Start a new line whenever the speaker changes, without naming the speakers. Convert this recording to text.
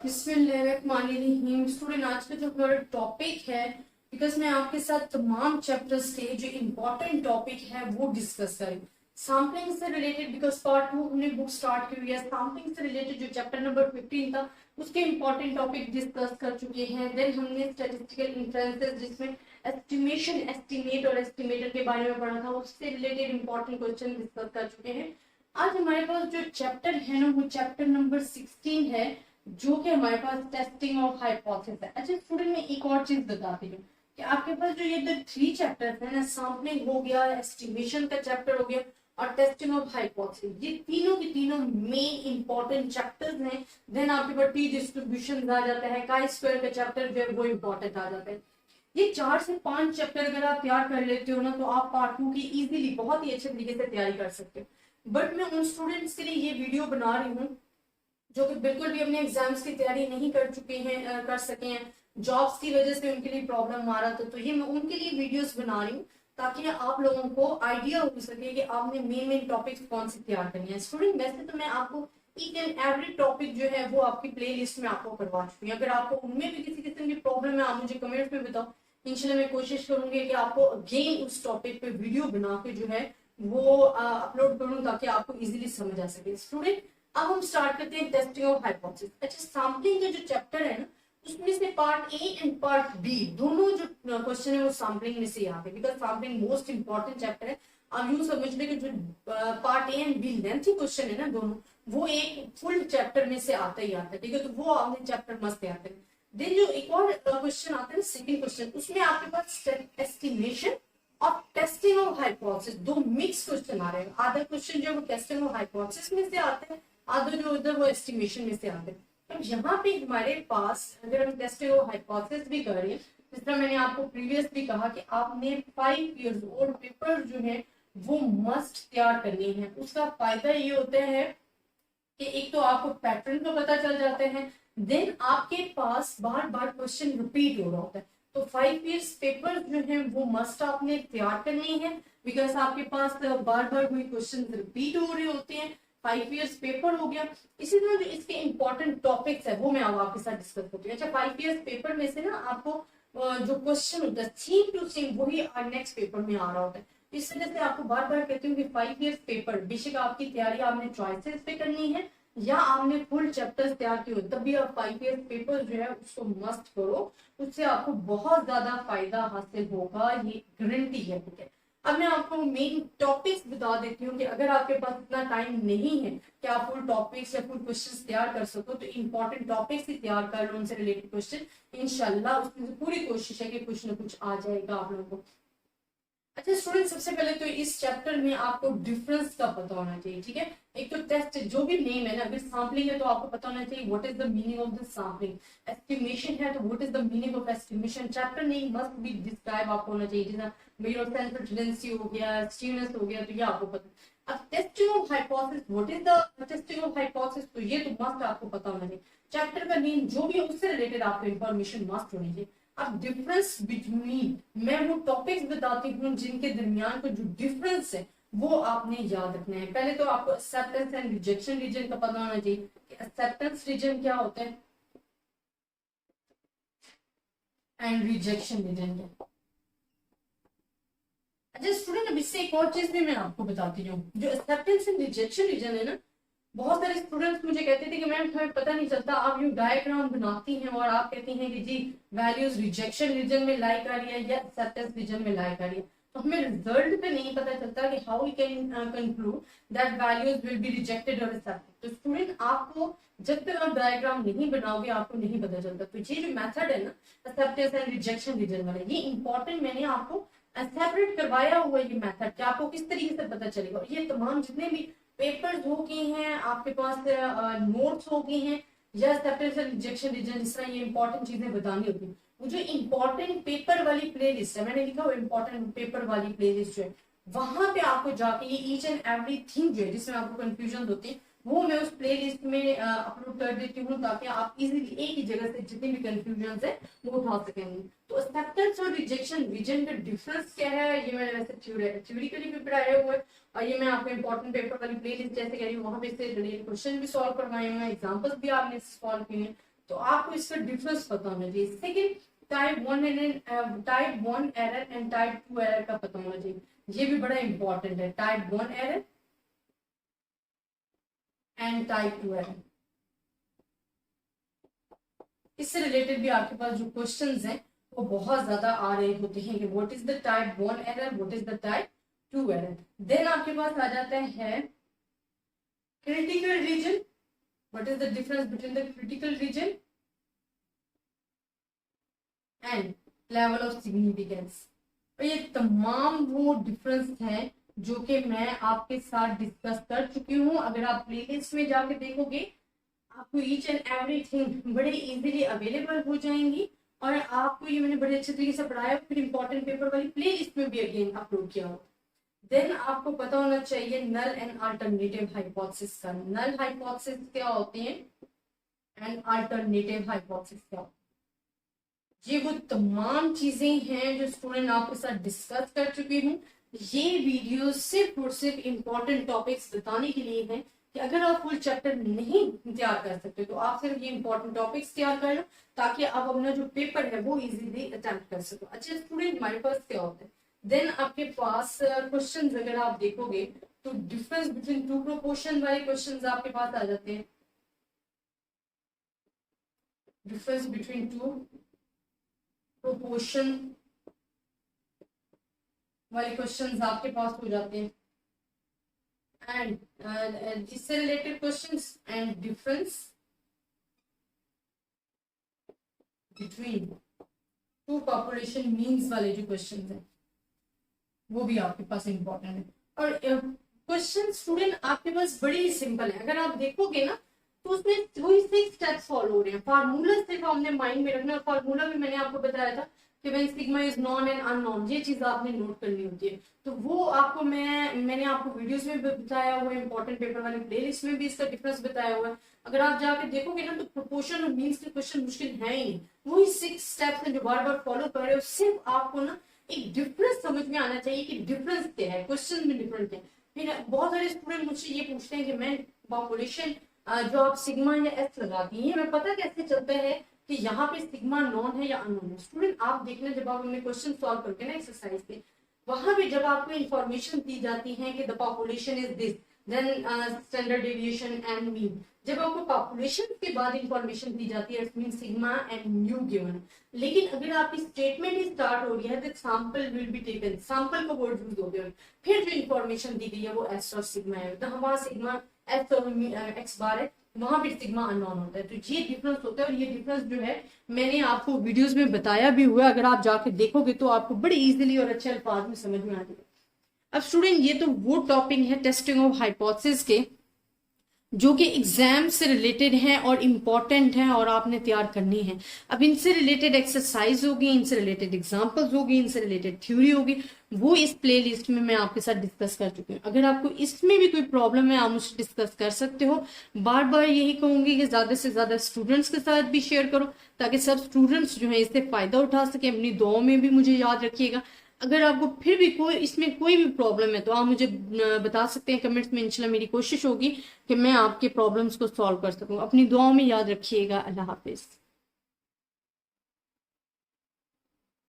बिस्मिल्लाहिर्रहमानिर्रहीम। स्टूडेंट, आज का जो हमारा टॉपिक है, बिकॉज मैं आपके साथ तमाम चैप्टर्स के जो इम्पोर्टेंट टॉपिक है वो डिस्कस करें। सैम्पलिंग से रिलेटेड, बिकॉज पार्ट 2 हमने बुक स्टार्ट की हुई है। सैम्पलिंग से रिलेटेड जो चैप्टर नंबर 15 था उसके इम्पोर्टेंट टॉपिक डिस्कस कर चुके हैं। देन हमने स्टैटिस्टिकल इन्फ्लुएंसेस, जिसमें एस्टिमेशन, एस्टिमेट और एस्टिमेटर के बारे में पढ़ा था, उससे रिलेटेड इम्पोर्टेंट क्वेश्चन डिस्कस कर चुके हैं। आज हमारे पास जो चैप्टर है ना, वो चैप्टर नंबर 16 है, जो कि हमारे पास टेस्टिंग ऑफ हाइपोथेसिस है। अच्छा स्टूडेंट, मैं एक और चीज बताती हूँ कि आपके पास जो ये जो 3 चैप्टर्स है ना, सैम्पलिंग हो गया, एस्टिमेशन का चैप्टर हो गया और टेस्टिंग ऑफ हाइपोथेसिस, ये तीनों के तीनों मेन इंपॉर्टेंट चैप्टर्स हैं। देन आपके पास टी डिस्ट्रीब्यूशन आ जाता है, काई स्क्वायर का चैप्टर जो है वो इंपॉर्टेंट आ जाता है। ये 4 से 5 चैप्टर अगर आप तैयार कर लेते हो ना, तो आप पार्ट 2 की इजीली बहुत ही अच्छे तरीके से तैयारी कर सकते हो। बट मैं उन स्टूडेंट्स के लिए ये वीडियो बना रही हूँ जो कि बिल्कुल भी अपने एग्जाम्स की तैयारी नहीं कर चुके हैं, कर सके हैं, जॉब्स की वजह से उनके लिए प्रॉब्लम आ रहा था, तो ये मैं उनके लिए वीडियोस बना रही हूँ ताकि आप लोगों को आइडिया हो सके कि आपने मेन टॉपिक्स कौन से तैयार करने हैं। स्टूडेंट, वैसे तो मैं आपको ईच एंड एवरी टॉपिक जो है वो आपकी प्ले लिस्ट में आपको करवा चुकी हूँ। अगर आपको उनमें भी किसी किस्म की प्रॉब्लम है, आप मुझे कमेंट में बताओ। इंशाल्लाह मैं कोशिश करूंगी कि आपको अगेन उस टॉपिक पे वीडियो बना के जो है वो अपलोड करूँ ताकि आपको इजीली समझ आ सके। स्टूडेंट, अब हम स्टार्ट करते हैं टेस्टिंग ऑफ हाइपोथेसिस। अच्छा, सैम्पलिंग का जो चैप्टर है ना, उसमें से part A and part B दोनों जो क्वेश्चन है वो सैम्पलिंग में से आते हैं, because sampling most important chapter है। आप यूं समझ ले कि जो part A and B lengthy question है ना दोनों, वो एक फुल चैप्टर में से आता ही आता है, ठीक है। तो वो आपने चैप्टर मस्त आते हैं। देन जो एक और क्वेश्चन आता है ना, सेकंड क्वेश्चन, उसमें आपके पास एस्टिमेशन और टेस्टिंग ऑफ हाइपोथेसिस दो मिक्स क्वेश्चन आ रहे हैं। आधा क्वेश्चन जो है वो टेस्टिंग ऑफ हाइपोथेसिस में से आते हैं, आधा जो उधर वो एस्टिमेशन में से आते हैं। अब यहाँ पे हमारे पास अगर हम टेस्टिंग ऑफ हाइपोथेसिस भी कर रहे हैं, जिस तरह मैंने आपको प्रीवियस भी कहा कि आपने 5 इयर्स ओल्ड पेपर जो है वो मस्ट तैयार करनी है। उसका फायदा ये होता है कि एक तो आपको पैटर्न का पता चल जाता है, देन आपके पास बार बार क्वेश्चन रिपीट हो रहा होता है। तो 5 इयर्स पेपर जो है वो मस्ट आपने तैयार करनी है, बिकॉज आपके पास बार बार कोई क्वेश्चन रिपीट हो रहे होते हैं। 5 इयर्स पेपर हो गया। इसी तरह जो इसके इंपॉर्टेंट टॉपिक्स है वो मैं अब आपके साथ डिस्कस करती हूँ। अच्छा, 5 इयर्स पेपर में से ना आपको जो क्वेश्चन होता है सेम टू सेम वही नेक्स्ट पेपर में आ रहा होता है। इस वजह से आपको बार बार कहती हूँ कि 5 इयर्स पेपर बेशक आपकी तैयारी आपने चॉइसेस पे करनी है या आपने फुल चैप्टर्स तैयार किए हो, तब भी आप 5 इयर्स पेपर जो है उसको मस्ट करो। उससे आपको बहुत ज्यादा फायदा हासिल होगा, ये गारंटी है, ठीक है। अब मैं आपको मेन टॉपिक्स बता देती हूँ कि अगर आपके पास इतना टाइम नहीं है कि आप फुल टॉपिक्स या फुल क्वेश्चंस तैयार कर सको, तो इंपॉर्टेंट टॉपिक्स ही तैयार कर लो, उनसे रिलेटेड क्वेश्चन। इंशाल्लाह उसमें पूरी कोशिश है कि कुछ ना कुछ आ जाएगा आप लोगों को। अच्छा स्टूडेंट, सबसे पहले तो इस चैप्टर में आपको डिफरेंस का पता होना चाहिए, ठीक है। एक तो टेस्ट जो भी नेम है ना, अगर सैम्पलिंग है तो आपको पता होना चाहिए what is the meaning of the sampling. Estimation है तो what is the meaning of estimation. Chapter name must be describe आपको होना चाहिए, जैसा मेजर सेंट्रल टेंडेंसी हो गया, स्टीवनेस हो गया, तो ये आपको पता। अब testing of hypothesis, what is the testing of hypothesis, तो ये तो मस्ट आपको पता होना चाहिए। चैप्टर का नेम जो भी है उससे रिलेटेड आपको इंफॉर्मेशन मस्ट होनी चाहिए। अब डिफरेंस बिटवीन, मैं वो टॉपिक्स बताती हूँ जिनके दरमियान को जो डिफरेंस है वो आपने याद रखना है। पहले तो आपको एक्सेप्टेंस एंड रिजेक्शन रीजन का पता होना चाहिए कि एक्सेप्टेंस रीजन क्या होता है एंड रिजेक्शन रीजन क्या। अच्छा स्टूडेंट, अब इससे एक और चीज भी मैं आपको बताती हूँ। जो एक्सेप्टेंस एंड रिजेक्शन रीजन है ना, बहुत सारे स्टूडेंट्स मुझे कहते थे कि मैम हमें पता नहीं चलता, आप यू डायग्राम बनाती हैं और आप कहती हैं कि जी वैल्यूज रिजेक्शन रीजन में लाई कर रही है या एक्सेप्टेंस रीजन में लाई कर रही है, तो हमें रिजल्ट पे नहीं पता चलता कि how we can conclude that values will be rejected और एक्सेप्टेड। तो स्टूडेंट, आपको जब तक आप डायग्राम नहीं बनाओगे आपको नहीं पता चलता। तो ये जो मेथड है ना, एक्सेप्टेंस एंड रिजेक्शन रीजन वाला, ये इंपॉर्टेंट, मैंने आपको सेपरेट करवाया हुआ ये मेथड कि आपको किस तरीके से पता चलेगा। और ये तमाम जितने भी पेपर्स हो गए हैं आपके पास, नोट्स हो गए हैं या एक्सेप्टेंस एंड रिजेक्शन रीजन, जिस तरह ये इंपॉर्टेंट चीजें बतानी होती है, वो जो इंपॉर्टेंट पेपर वाली प्लेलिस्ट है, मैंने लिखा हुआ इंपॉर्टेंट पेपर वाली प्लेलिस्ट जो है, वहां पे आपको जाके ये ईच एंड एवरी थिंग जो है जिसमें आपको कंफ्यूजन होती है वो मैं उस प्लेलिस्ट में अपलोड कर देती हूँ, ताकि आप इजीली एक ही जगह से जितनी भी कंफ्यूजन है वो उठा सकेंगे। तो एक्सेप्टेंस और रिजेक्शन रीजन का डिफरेंस क्या है, ये मैंने वैसे थ्योरेटिकली भी पढ़ाया हुआ है, और ये मैं आपको इंपॉर्टेंट पेपर वाली प्लेलिस्ट जैसे कह रही हूँ वहां पे से रिलेटेड क्वेश्चन भी सॉल्व करवाए हुए हैं, एग्जांपल्स भी आपने सॉल्व किए हैं। तो आपको इसका डिफरेंस पता होना चाहिए। Second, type 1 error and type 2 error का पता होना चाहिए, ये भी बड़ा इंपॉर्टेंट है। Type 1 error and type 2 error, इससे रिलेटेड भी आपके पास जो क्वेश्चंस हैं वो बहुत ज्यादा आ रहे होते हैं कि what is the type 1 error, what is the type 2 error. Then आपके पास आ जाता है critical region, what is the difference between the critical region and level of significance. और ये तमाम वो डिफरेंस हैं जो कि मैं आपके साथ डिस्कस कर चुकी हूँ। अगर आप प्लेलिस्ट में जाके देखोगे आपको ईच एंड एवरीथिंग बड़े इजीली अवेलेबल हो जाएंगी, और आपको ये मैंने बड़े अच्छे तरीके से पढ़ाया, फिर इंपॉर्टेंट पेपर वाली प्लेलिस्ट में भी अगेन अपलोड किया हो। देन आपको पता होना चाहिए नल एंड अल्टरनेटिव हाइपोथेसिस का। नल हाइपोथेसिस क्या होते हैं एंड अल्टरनेटिव हाइपोथेसिस क्या होते हैं। ये वो तमाम चीजें हैं जो स्टूडेंट आपके साथ डिस्कस कर चुकी हूँ। ये वीडियो सिर्फ और सिर्फ इंपॉर्टेंट टॉपिक्स बताने के लिए है कि अगर आप फुल चैप्टर नहीं तैयार कर सकते तो आप सिर्फ ये इंपॉर्टेंट टॉपिक्स तैयार कर लो, ताकि आप अपना जो पेपर है वो इजीली अटेम्प्ट कर सको। अच्छा स्टूडेंट, हमारे पास क्या होता है, देन आपके पास क्वेश्चंस अगर आप देखोगे तो डिफरेंस बिटवीन टू प्रोपोर्शन वाले क्वेश्चंस आपके पास आ जाते हैं। डिफरेंस बिटवीन टू प्रोपोर्शन वाले क्वेश्चंस आपके पास हो जाते हैं, एंड इससे related questions and difference between two population means वाले जो क्वेश्चंस हैं वो भी आपके पास इंपॉर्टेंट है। और क्वेश्चन स्टूडेंट आपके पास बड़े ही सिंपल है, अगर आप देखोगे ना तो उसमें वही 6 स्टेप्स फॉलो हो रहे हैं। फार्मूला सिर्फ हमने माइंड में रखना, फार्मूला भी मैंने आपको बताया था कि when sigma is non and unknown, ये चीज आपने नोट करनी होती है। तो वो आपको मैंने आपको वीडियोस में भी बताया हुआ है, इंपॉर्टेंट पेपर वाली प्लेलिस्ट में भी इसका डिफरेंस बताया हुआ है। अगर आप जाके देखोगे ना तो प्रोपोर्शन और मीन्स के क्वेश्चन मुश्किल है ही नहीं, वही 6 स्टेप्स हैं जो बार बार फॉलो कर रहे हो। सिर्फ आपको ना एक डिफरेंस समझ में आना चाहिए कि डिफरेंस क्या है, क्वेश्चन में डिफरेंस क्या है। फिर बहुत सारे स्टूडेंट मुझसे ये पूछते हैं कि मैं पॉपुलेशन जो आप सिग्मा या एस लगाती हैं, हमें पता कैसे चलता है कि यहाँ पे सिग्मा नॉन है या अननोन है। स्टूडेंट आप देखना, जब आप अपने क्वेश्चन सॉल्व करके ना एक्सरसाइज पे, वहां पे जब आपको इंफॉर्मेशन दी जाती है कि the population is this, then standard deviation and mean, जब आपको पॉपुलेशन के बाद इंफॉर्मेशन दी जाती है it mean sigma and mu given. लेकिन अगर आपकी स्टेटमेंट ही स्टार्ट हो रही है तो sample will be taken, sample का वर्ड यूज हो गया, फिर जो इंफॉर्मेशन दी गई है वो एस और सिग्मा है, तो हमारा सिग्मा एस और एक्स बार है, वहां भी सिग्मा अननोन होता है। तो ये डिफरेंस होता है, और ये डिफरेंस जो है मैंने आपको वीडियोस में बताया भी हुआ है, अगर आप जाके देखोगे तो आपको बड़े इजीली और अच्छे अल्फाज में समझ में आ जाएगा। अब स्टूडेंट ये तो वो टॉपिक है टेस्टिंग ऑफ हाइपोथेसिस के जो कि एग्जाम से रिलेटेड हैं और इम्पॉर्टेंट हैं और आपने तैयार करनी है। अब इनसे रिलेटेड एक्सरसाइज होगी, इनसे रिलेटेड एग्जांपल्स होगी, इनसे रिलेटेड थ्योरी होगी, वो इस प्लेलिस्ट में मैं आपके साथ डिस्कस कर चुकी हूँ। अगर आपको इसमें भी कोई प्रॉब्लम है आप मुझसे डिस्कस कर सकते हो। बार बार यही कहूंगी कि ज्यादा से ज्यादा स्टूडेंट्स के साथ भी शेयर करो, ताकि सब स्टूडेंट्स जो है इससे फायदा उठा सके। अपनी दुआओं में भी मुझे याद रखिएगा। अगर आपको फिर भी इसमें कोई भी प्रॉब्लम है तो आप मुझे बता सकते हैं कमेंट्स में। इंशाल्लाह मेरी कोशिश होगी कि मैं आपके प्रॉब्लम्स को सॉल्व कर सकूं। अपनी दुआओं में याद रखिएगा। अल्लाह हाफिज।